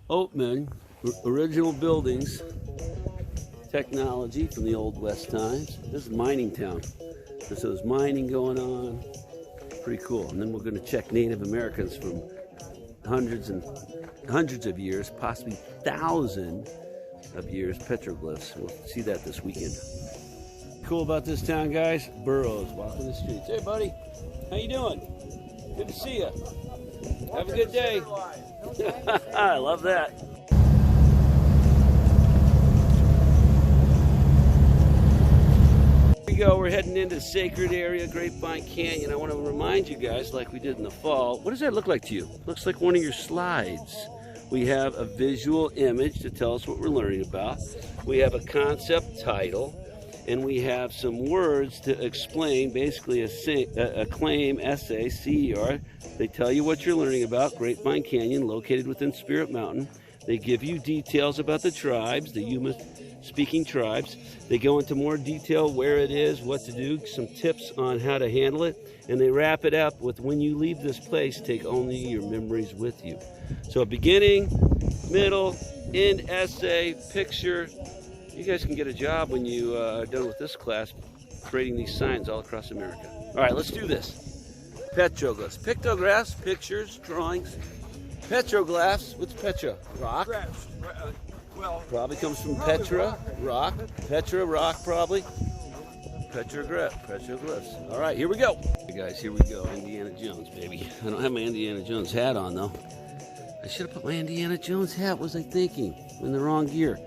Oatman, original buildings, technology from the old West times. This is mining town. So there's mining going on. Pretty cool. And then we're going to check Native Americans from hundreds of years, possibly thousands of years, petroglyphs. We'll see that this weekend. Cool about this town, guys. Burros walking the streets. Hey, buddy. How you doing? Good to see you. Have a good day. I love that. Here we go. We're heading into the sacred area, Grapevine Canyon. I want to remind you guys, like we did in the fall, what does that look like to you? Looks like one of your slides. We have a visual image to tell us what we're learning about. We have a concept title. And we have some words to explain, basically a claim, essay, CER. They tell you what you're learning about, Grapevine Canyon, located within Spirit Mountain. They give you details about the tribes, the Yuma-speaking tribes. They go into more detail where it is, what to do, some tips on how to handle it, and they wrap it up with, when you leave this place, take only your memories with you. So a beginning, middle, end essay, picture. You guys can get a job when you are done with this class, creating these signs all across America. All right, let's do this. Petroglyphs, pictographs, pictures, drawings. Petroglyphs, what's Petra? Rock? Well, probably comes from Petra, rock. Petra, rock, probably. Petroglyphs. All right, here we go. Hey guys, here we go. Indiana Jones, baby. I don't have my Indiana Jones hat on, though. I should have put my Indiana Jones hat, what was I thinking? I'm in the wrong gear.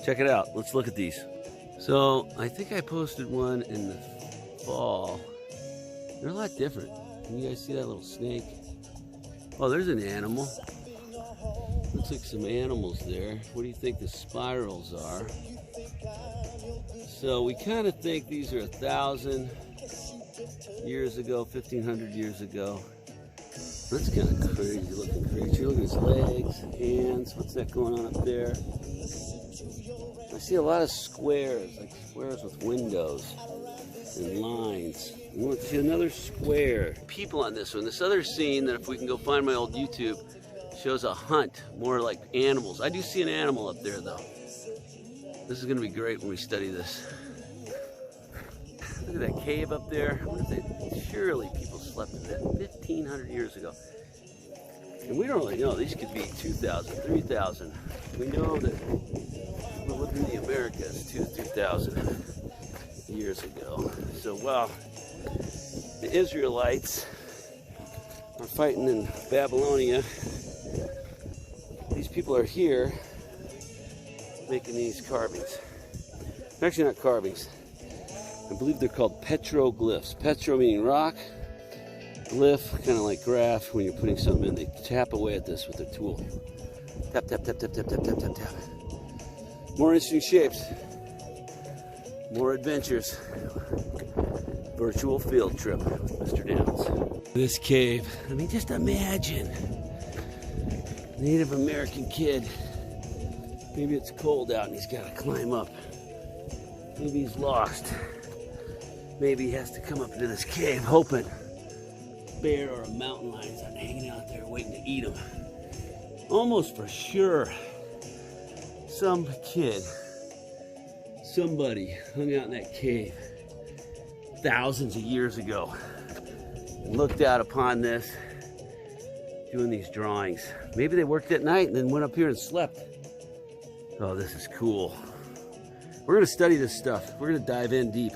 Check it out. Let's look at these. So I think I posted one in the fall. They're a lot different. Can you guys see that little snake? Oh, there's an animal. Looks like some animals there. What do you think the spirals are? So we kind of think these are 1,000 years ago, 1,500 years ago. That's kind of crazy looking creature. Look at his legs, hands. What's that going on up there? I see a lot of squares, like squares with windows and lines. I want to see another square. People on this one. This other scene that, if we can go find my old YouTube, shows a hunt, more like animals. I do see an animal up there, though. This is going to be great when we study this. Look at that cave up there. I wonder if they, surely people slept in that 1,500 years ago. And we don't really know. These could be 2,000, 3,000. We know that people lived in the Americas 2,000 years ago. So, well, the Israelites are fighting in Babylonia. These people are here making these carvings. They're actually not carvings. I believe they're called petroglyphs. Petro meaning rock. Glyph, kind of like graph, when you're putting something in. They tap away at this with their tool. Tap, tap, tap, tap, tap, tap, tap, tap, tap. More interesting shapes. More adventures. Virtual field trip with Mr. Downs. This cave, I mean, just imagine. Native American kid. Maybe it's cold out and he's got to climb up. Maybe he's lost. Maybe he has to come up into this cave hoping bear or a mountain lion's hanging out there waiting to eat him. Almost for sure, some kid, somebody hung out in that cave thousands of years ago and looked out upon this, doing these drawings. Maybe they worked at night and then went up here and slept. Oh, this is cool. We're going to study this stuff. We're going to dive in deep.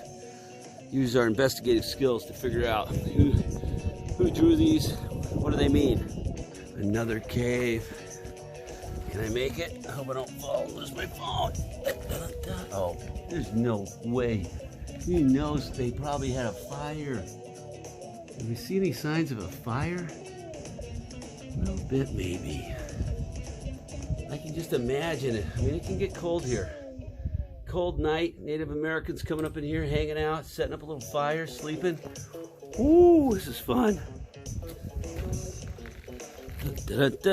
Use our investigative skills to figure out who drew these, what do they mean? Another cave. Can I make it? I hope I don't fall and lose my phone. Oh, there's no way. Who knows? They probably had a fire. Have we seen any signs of a fire? A little bit, maybe. I can just imagine it. I mean, it can get cold here. Cold night, Native Americans coming up in here, hanging out, setting up a little fire, sleeping. Ooh, this is fun. Look at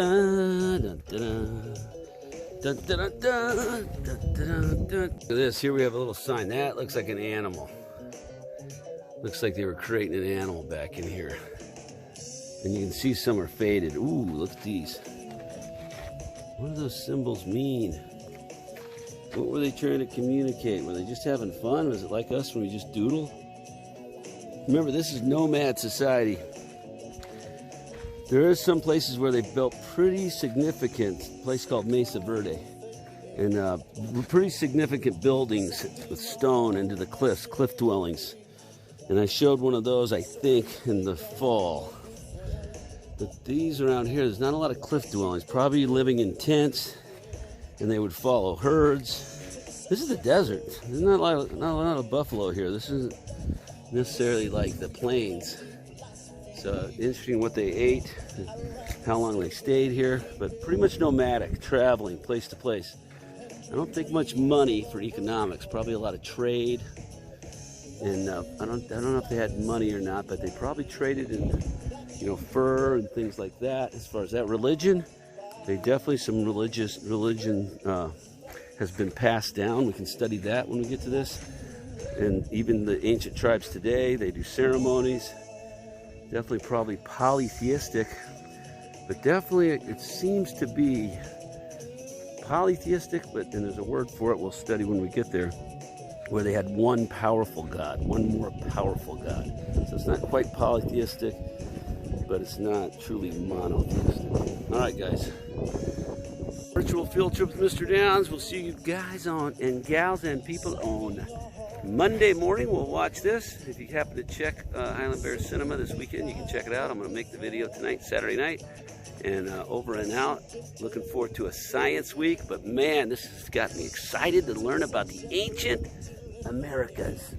this. Here we have a little sign. That looks like an animal. Looks like they were creating an animal back in here. And you can see some are faded. Ooh, look at these. What do those symbols mean? What were they trying to communicate? Were they just having fun? Was it like us when we just doodle? Remember, this is nomad society. There is some places where they built pretty significant, place called Mesa Verde, and pretty significant buildings with stone into the cliffs, cliff dwellings. And I showed one of those, I think, in the fall. But these around here, there's not a lot of cliff dwellings, probably living in tents, and they would follow herds. This is the desert. There's not a lot of buffalo here. This isn't necessarily like the plains. So interesting what they ate, how long they stayed here, but pretty much nomadic, traveling place to place. I don't think much money for economics, probably a lot of trade. And I don't know if they had money or not, but they probably traded in, you know, fur and things like that. As far as that religion, they definitely some religion has been passed down. We can study that when we get to this. And even the ancient tribes today, they do ceremonies. Definitely probably polytheistic, but definitely it seems to be polytheistic, and there's a word for it we'll study when we get there, where they had one powerful God, one more powerful God. So it's not quite polytheistic, but it's not truly monotheistic. All right, guys. Virtual field trip with Mr. Downs. We'll see you guys on, and gals and people, on Monday morning. We'll watch this. If you happen to check Highland Bear Cinema this weekend, you can check it out. I'm going to make the video tonight, Saturday night, and over and out. Looking forward to a science week, but man, this has got me excited to learn about the ancient Americas.